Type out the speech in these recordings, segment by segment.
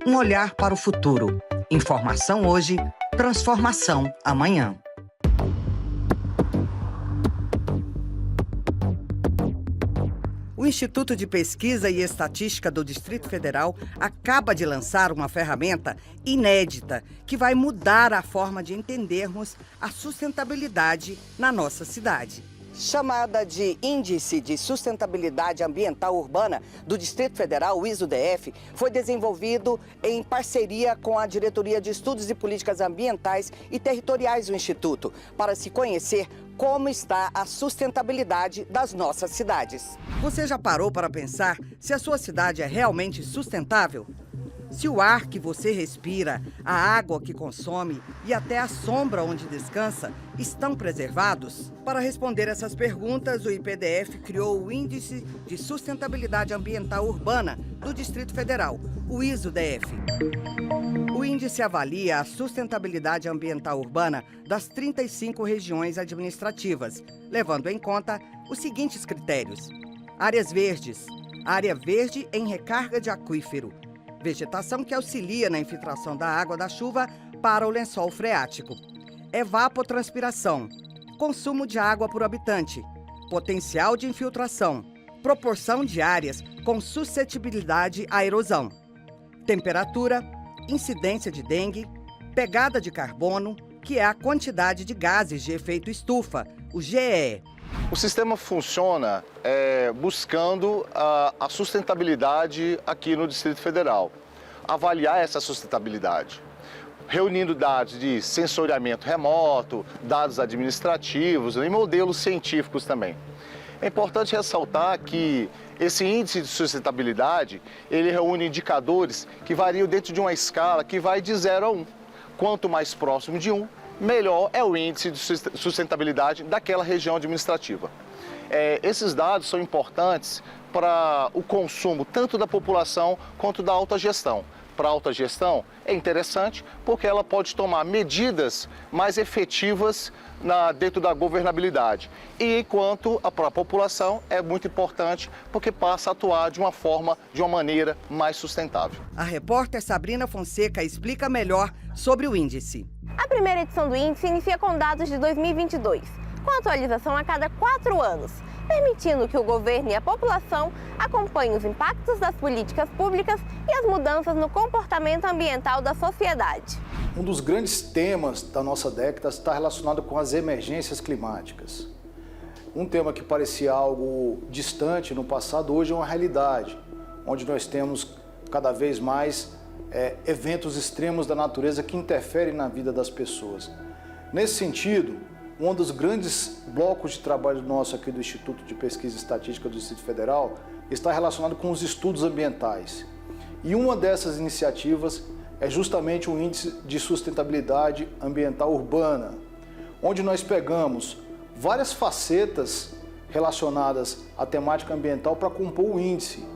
Um olhar para o futuro. Informação hoje, transformação amanhã. O Instituto de Pesquisa e Estatística do Distrito Federal acaba de lançar uma ferramenta inédita que vai mudar a forma de entendermos a sustentabilidade na nossa cidade. Chamada de Índice de Sustentabilidade Ambiental Urbana do Distrito Federal, o ISO-DF, foi desenvolvido em parceria com a Diretoria de Estudos e Políticas Ambientais e Territoriais do Instituto, para se conhecer como está a sustentabilidade das nossas cidades. Você já parou para pensar se a sua cidade é realmente sustentável? Se o ar que você respira, a água que consome e até a sombra onde descansa estão preservados? Para responder essas perguntas, o IPDF criou o Índice de Sustentabilidade Ambiental Urbana do Distrito Federal, o ISO-DF. O índice avalia a sustentabilidade ambiental urbana das 35 regiões administrativas, levando em conta os seguintes critérios: áreas verdes, área verde em recarga de aquífero, vegetação que auxilia na infiltração da água da chuva para o lençol freático, evapotranspiração, consumo de água por habitante, potencial de infiltração, proporção de áreas com suscetibilidade à erosão, temperatura, incidência de dengue, pegada de carbono, que é a quantidade de gases de efeito estufa, o GEE. O sistema funciona buscando a sustentabilidade aqui no Distrito Federal. Avaliar essa sustentabilidade, reunindo dados de sensoriamento remoto, dados administrativos e modelos científicos também. É importante ressaltar que esse índice de sustentabilidade, ele reúne indicadores que variam dentro de uma escala que vai de 0 a 1. Quanto mais próximo de 1, melhor é o índice de sustentabilidade daquela região administrativa. Esses dados são importantes para o consumo tanto da população quanto da autogestão. Para a autogestão é interessante porque ela pode tomar medidas mais efetivas dentro da governabilidade. E quanto para a população é muito importante porque passa a atuar de uma maneira mais sustentável. A repórter Sabrina Fonseca explica melhor sobre o índice. A primeira edição do índice inicia com dados de 2022, com atualização a cada 4 anos, permitindo que o governo e a população acompanhem os impactos das políticas públicas e as mudanças no comportamento ambiental da sociedade. Um dos grandes temas da nossa década está relacionado com as emergências climáticas. Um tema que parecia algo distante no passado, hoje é uma realidade, onde nós temos cada vez mais eventos extremos da natureza que interferem na vida das pessoas. Nesse sentido, um dos grandes blocos de trabalho nosso aqui do Instituto de Pesquisa e Estatística do Distrito Federal está relacionado com os estudos ambientais. E uma dessas iniciativas é justamente o Índice de Sustentabilidade Ambiental Urbana, onde nós pegamos várias facetas relacionadas à temática ambiental para compor o índice.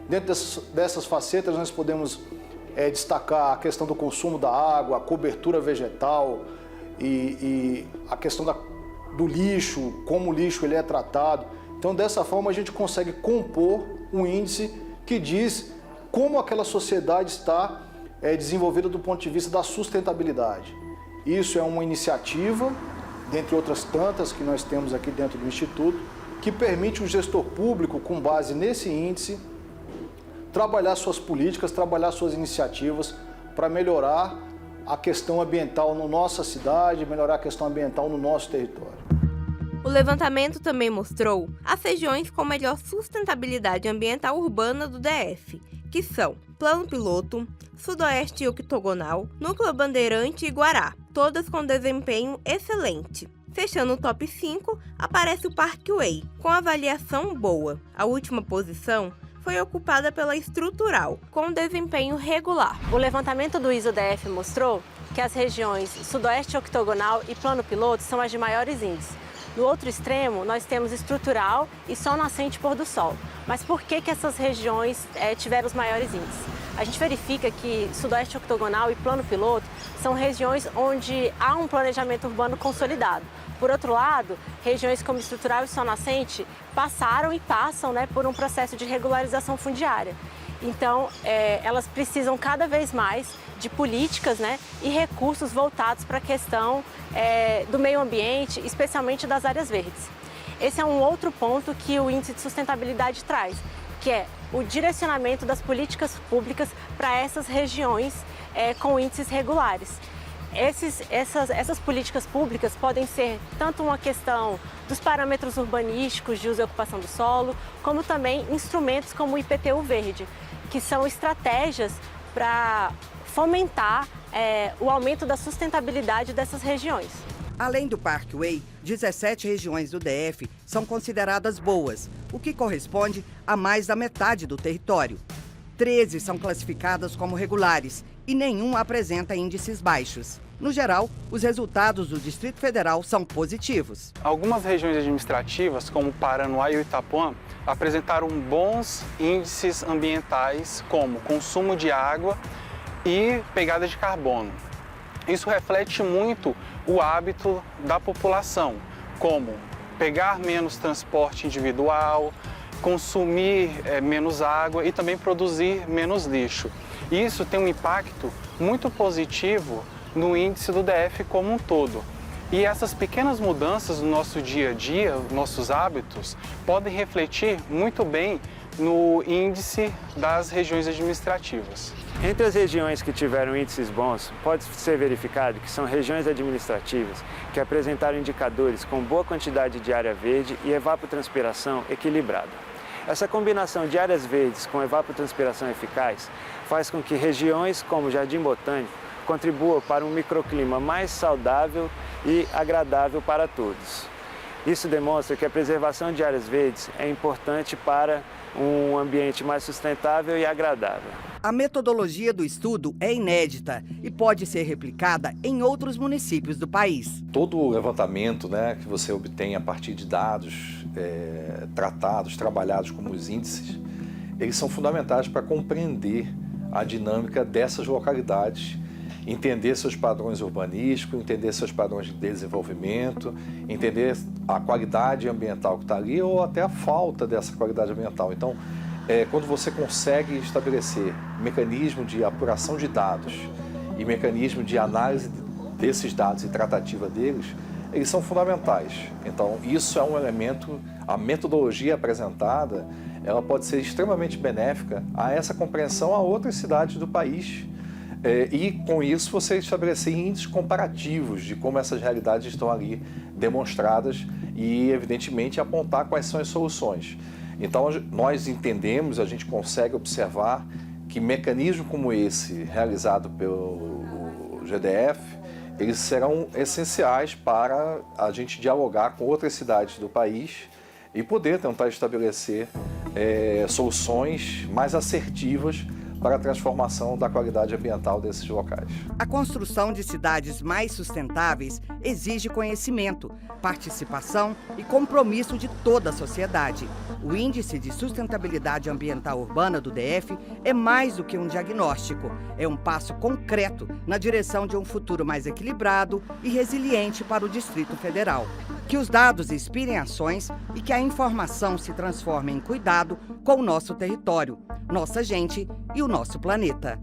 Dentro dessas facetas nós podemos destacar a questão do consumo da água, a cobertura vegetal e a questão do lixo, como o lixo ele é tratado. Então, dessa forma, a gente consegue compor um índice que diz como aquela sociedade está desenvolvida do ponto de vista da sustentabilidade. Isso é uma iniciativa, dentre outras tantas que nós temos aqui dentro do Instituto, que permite o gestor público, com base nesse índice, trabalhar suas políticas, trabalhar suas iniciativas para melhorar a questão ambiental na nossa cidade, melhorar a questão ambiental no nosso território. O levantamento também mostrou as regiões com melhor sustentabilidade ambiental urbana do DF, que são Plano Piloto, Sudoeste Octogonal, Núcleo Bandeirante e Guará, todas com desempenho excelente. Fechando o top 5, aparece o Parkway, com avaliação boa. A última posição foi ocupada pela Estrutural, com desempenho regular. O levantamento do ISO-DF mostrou que as regiões Sudoeste Octogonal e Plano Piloto são as de maiores índices. No outro extremo, nós temos Estrutural e Sol Nascente e Pôr do Sol. Mas por que essas regiões tiveram os maiores índices? A gente verifica que Sudoeste Octogonal e Plano Piloto são regiões onde há um planejamento urbano consolidado. Por outro lado, regiões como Estrutural e Sol Nascente passaram e passam por um processo de regularização fundiária. Então, elas precisam cada vez mais de políticas, né, e recursos voltados para a questão do meio ambiente, especialmente das áreas verdes. Esse é um outro ponto que o Índice de Sustentabilidade traz, que é o direcionamento das políticas públicas para essas regiões com índices regulares. Essas políticas públicas podem ser tanto uma questão dos parâmetros urbanísticos de uso e ocupação do solo, como também instrumentos como o IPTU Verde, que são estratégias para fomentar o aumento da sustentabilidade dessas regiões. Além do Parkway, 17 regiões do DF são consideradas boas, o que corresponde a mais da metade do território. 13 são classificadas como regulares e nenhum apresenta índices baixos. No geral, os resultados do Distrito Federal são positivos. Algumas regiões administrativas, como Paranoá e Itapuã, apresentaram bons índices ambientais, como consumo de água e pegada de carbono. Isso reflete muito o hábito da população, como pegar menos transporte individual, consumir menos água e também produzir menos lixo. Isso tem um impacto muito positivo no índice do DF como um todo. E essas pequenas mudanças no nosso dia a dia, nossos hábitos, podem refletir muito bem no índice das regiões administrativas. Entre as regiões que tiveram índices bons, pode ser verificado que são regiões administrativas que apresentaram indicadores com boa quantidade de área verde e evapotranspiração equilibrada. Essa combinação de áreas verdes com evapotranspiração eficaz faz com que regiões como Jardim Botânico contribuam para um microclima mais saudável e agradável para todos. Isso demonstra que a preservação de áreas verdes é importante para um ambiente mais sustentável e agradável. A metodologia do estudo é inédita e pode ser replicada em outros municípios do país. Todo o levantamento, né, que você obtém a partir de dados tratados, trabalhados como os índices, eles são fundamentais para compreender a dinâmica dessas localidades, entender seus padrões urbanísticos, entender seus padrões de desenvolvimento, entender a qualidade ambiental que está ali ou até a falta dessa qualidade ambiental. Então, quando você consegue estabelecer mecanismo de apuração de dados e mecanismo de análise desses dados e tratativa deles, eles são fundamentais. Então, isso é um elemento, a metodologia apresentada, ela pode ser extremamente benéfica a essa compreensão a outras cidades do país. E, com isso, você estabelecer índices comparativos de como essas realidades estão ali demonstradas e, evidentemente, apontar quais são as soluções. Então, nós entendemos, a gente consegue observar que mecanismos como esse, realizado pelo GDF, eles serão essenciais para a gente dialogar com outras cidades do país e poder tentar estabelecer soluções mais assertivas para a transformação da qualidade ambiental desses locais. A construção de cidades mais sustentáveis exige conhecimento, participação e compromisso de toda a sociedade. O Índice de Sustentabilidade Ambiental Urbana do DF é mais do que um diagnóstico, é um passo concreto na direção de um futuro mais equilibrado e resiliente para o Distrito Federal. Que os dados inspirem ações e que a informação se transforme em cuidado com o nosso território, nossa gente e o nosso planeta.